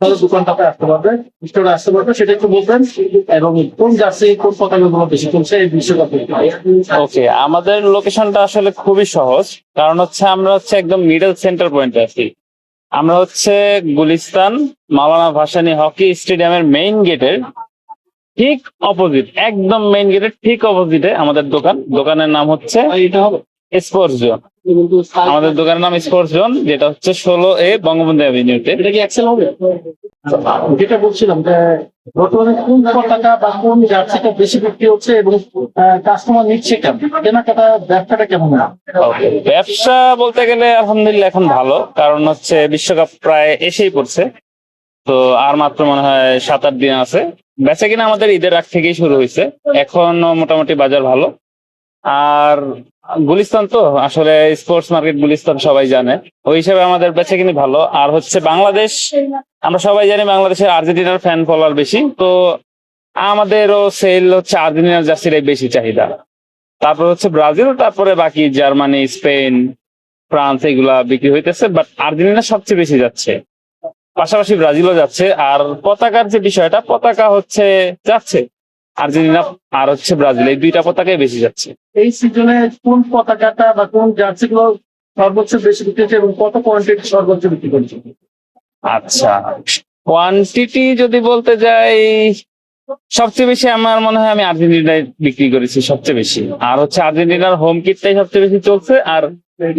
তাহলে দোকানটাতে আসতে পারবে, স্টোরে আসতে পারবে, সেটা একটু বলবেন। এবং কোন জার্সি কোন পতাকাগুলো বেশি চলছে এই বিশ্বকাপে? ওকে, আমাদের লোকেশনটা আসলে খুবই সহজ, কারণ হচ্ছে আমরা হচ্ছে একদম মিডল সেন্টার পয়েন্টে আছি। আমরা হচ্ছে গুলিস্তান মাওলানা ভাসানী হকি স্টেডিয়ামের মেইন গেটের ঠিক অপোজিট, একদম মেইন গেটের ঠিক অপোজিটে আমাদের দোকান। দোকানের নাম হচ্ছে এটা হবে স্পোর্টস জোন। আমাদের দোকানের নাম স্পোর্টস জোন, যেটা হচ্ছে 16A বঙ্গবন্ধু অ্যাভিনিউতে। এটা কি এক্সেল হবে? যেটা বলছিলাম যে বর্তমানে কোন পতাকা বা কোন জার্সিটা বেশি বিক্রি হচ্ছে এবং কাস্টমার নিচ্ছে কেমন, কেনাকাটা ব্যবসাটা কেমন? ব্যবসা বলতে গেলে আলহামদুলিল্লাহ এখন ভালো, কারণ হচ্ছে বিশ্বকাপ প্রায় এসেই পড়ছে। তো আর মাত্র মনে হয় 7-8 দিন আছে। বেচা কিনা আমাদের ঈদের আগ থেকেই শুরু হয়েছে, এখন মোটামুটি বাজার ভালো। আর গুলিস্তান তো আসলে স্পোর্টস মার্কেট গুলিস্তান সবাই জানে, ওই হিসাবে আমাদের বেচা কিনি ভালো। আর হচ্ছে বাংলাদেশ, আমরা সবাই জানি বাংলাদেশের আর্জেন্টিনার ফ্যান ফলোয়ার বেশি, তো আমাদেরও সেল হচ্ছে আর্জেন্টিনার জার্সিটাই বেশি চাহিদা। তারপর হচ্ছে ব্রাজিল, তারপরে বাকি জার্মানি, স্পেন, ফ্রান্স এগুলা বিক্রি হইতেছে, বাট আর্জেন্টিনা সবচেয়ে বেশি যাচ্ছে, পাশাপাশি ব্রাজিলও যাচ্ছে। আর পতাকার যে বিষয়টা, পতাকা হচ্ছে যাচ্ছে আর্জেন্টিনা আর হচ্ছে ব্রাজিল, এই দুইটা পতাকাই বেশি যাচ্ছে। এই সিজনে কোন পতাকাটা বা কোন জার্সিগুলো সর্বোচ্চ বেশি বিক্রি হচ্ছে এবং কত কোয়ান্টিটি সর্বোচ্চ বিক্রি করছে? আচ্ছা, কোয়ান্টিটি যদি বলতে যাই, সবচেয়ে বেশি আমার মনে হয় আমি আর্জেন্টিনায় বিক্রি করেছি সবচেয়ে বেশি। আর হচ্ছে আর্জেন্টিনার হোম কিটটাই সবচেয়ে বেশি চলছে। আর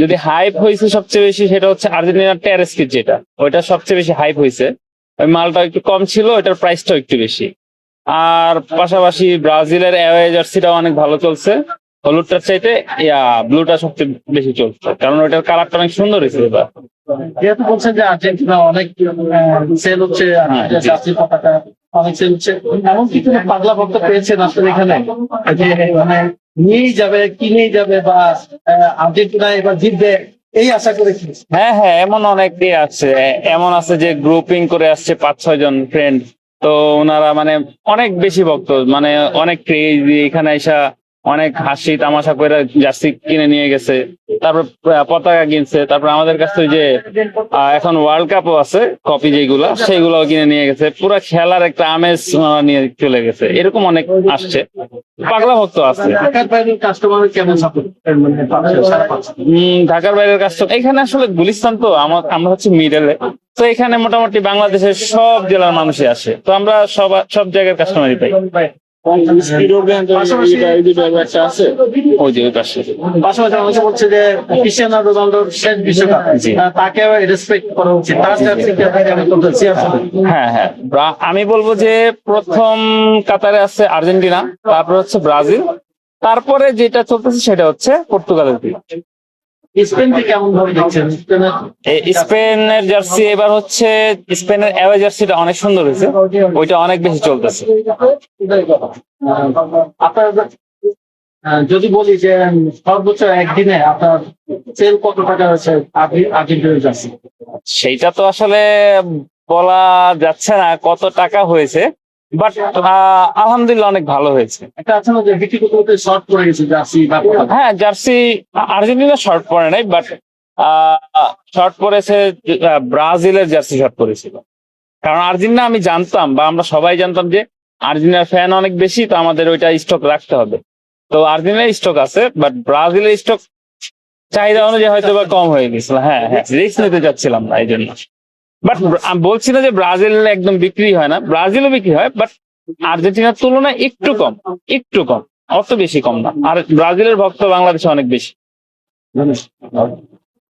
যদি হাইপ হয়েছে সবচেয়ে বেশি, সেটা হচ্ছে আর্জেন্টিনার টেরেস কিট, যেটা ওইটা সবচেয়ে বেশি হাইপ হয়েছে। ওই মালটা একটু কম ছিল, ওইটার প্রাইসটাও একটু বেশি। আর পাশাপাশি ব্রাজিলের অ্যাওয়ে জার্সিটাও অনেক ভালো চলছে, হলুদটার চাইতে ব্লুটা সবচেয়ে বেশি চলছে, কারণ ওইটার কালারটা অনেক সুন্দর হয়েছে এবার। যেহেতু বলছেন যে আর্জেন্টিনা অনেক সেল হচ্ছে, জার্সি পতাকা অনেক সেল হচ্ছে, এমন কি কোনো পাগলা ভক্ত পেয়েছেন আসলে এখানে যে মানে নিয়েই যাবে, কিনেই যাবে, বা আর্জেন্টিনা এবার জিতবে এই আশা করে কি? হ্যাঁ হ্যাঁ, এমন অনেকেই আছে। এমন আছে যে গ্রুপিং করে আসছে 5-6 জন ফ্রেন্ড, তো ওনারা মানে অনেক বেশি ভক্ত, মানে অনেক ক্রেজি, এখানে এসা অনেক হাসি তামাশা করে জার্সি কিনে নিয়ে গেছে, তারপর পতাকা কিনছে, তারপর আমাদের কাছে ওই যে এখন ওয়ার্ল্ড কাপও আছে কপি, যেগুলা সেইগুলাও কিনে নিয়ে গেছে। পুরো খেলার একটা আমেজ নিয়ে চলে গেছে, এরকম অনেক আসছে, পাগলা ভক্ত আছে। ঢাকার বাইরের কাস্টমার কেমন সাপোর্ট মানে পাচ্ছে, সারা পাচ্ছে? ঢাকার বাইরের কাস্টমার এখানে আসলে গুলিস্তান তো আমরা হচ্ছে মিডলে, তো এখানে মোটামুটি বাংলাদেশের সব জেলার মানুষই আসে, তো আমরা সব জায়গার কাস্টমারই পাই। পাশাপাশি ওই যে ওই পাশে। পাশাপাশি অনেকে বলছে যে ক্রিস্টিয়ানো রোনালদোর শেষ বিশ্বকাপ, তাকে রেসপেক্ট করা উচিত, তার জার্সি কেমন করতেছি আসলে? হ্যাঁ হ্যাঁ, আমি বলবো যে প্রথম কাতারে আছে আর্জেন্টিনা, তারপর হচ্ছে ব্রাজিল, তারপরে যেটা চলতেছে সেটা হচ্ছে পর্তুগালের দিক। স্পেনকে কেমন ভাবে দেখছেন? স্পেনের জার্সি এবার হচ্ছে, স্পেনের অ্যাওয়ে জার্সিটা অনেক সুন্দর হয়েছে, ওইটা অনেক বেশি চলতেছে। আপনার যদি বলি যে সর্বোচ্চ একদিনে আপনার সেল কত টাকা হয়েছে আর্জেন্টিনার জার্সি? সেইটা তো আসলে বলা যাচ্ছে না কত টাকা হয়েছে, বাট আলহামদুলিল্লাহ অনেক ভালো হয়েছে। একটা আছে না যে বিক্রি করতে করতে শর্ট পড়ে গেছে জার্সি বা পতাকা? হ্যাঁ, জার্সি আর্জেন্টিনা শর্ট পড়ে নাই, বাট শর্ট পড়েছে ব্রাজিলের জার্সি শর্ট পড়েছিল। কারণ আর্জেন্টিনা আমি জানতাম, বা আমরা সবাই জানতাম যে আর্জেন্টিনার ফ্যান অনেক বেশি, তো আমাদের ওইটা স্টক রাখতে হবে। তো আর্জেন্টিনার স্টক আছে, বাট ব্রাজিলের স্টক চাহিদা অনুযায়ী হয়তো বা কম হয়ে গেছিল। হ্যাঁ হ্যাঁ, রিস্ক নিতে চাচ্ছিলাম না এই জন্য। বাট আমি বলছি না যে ব্রাজিল একদম বিক্রি হয় না, ব্রাজিলও বিক্রি হয়, বাট আর্জেন্টিনার তুলনায় একটু কম, একটু কম, অত বেশি কম না। আর ব্রাজিলের ভক্ত বাংলাদেশে অনেক বেশি।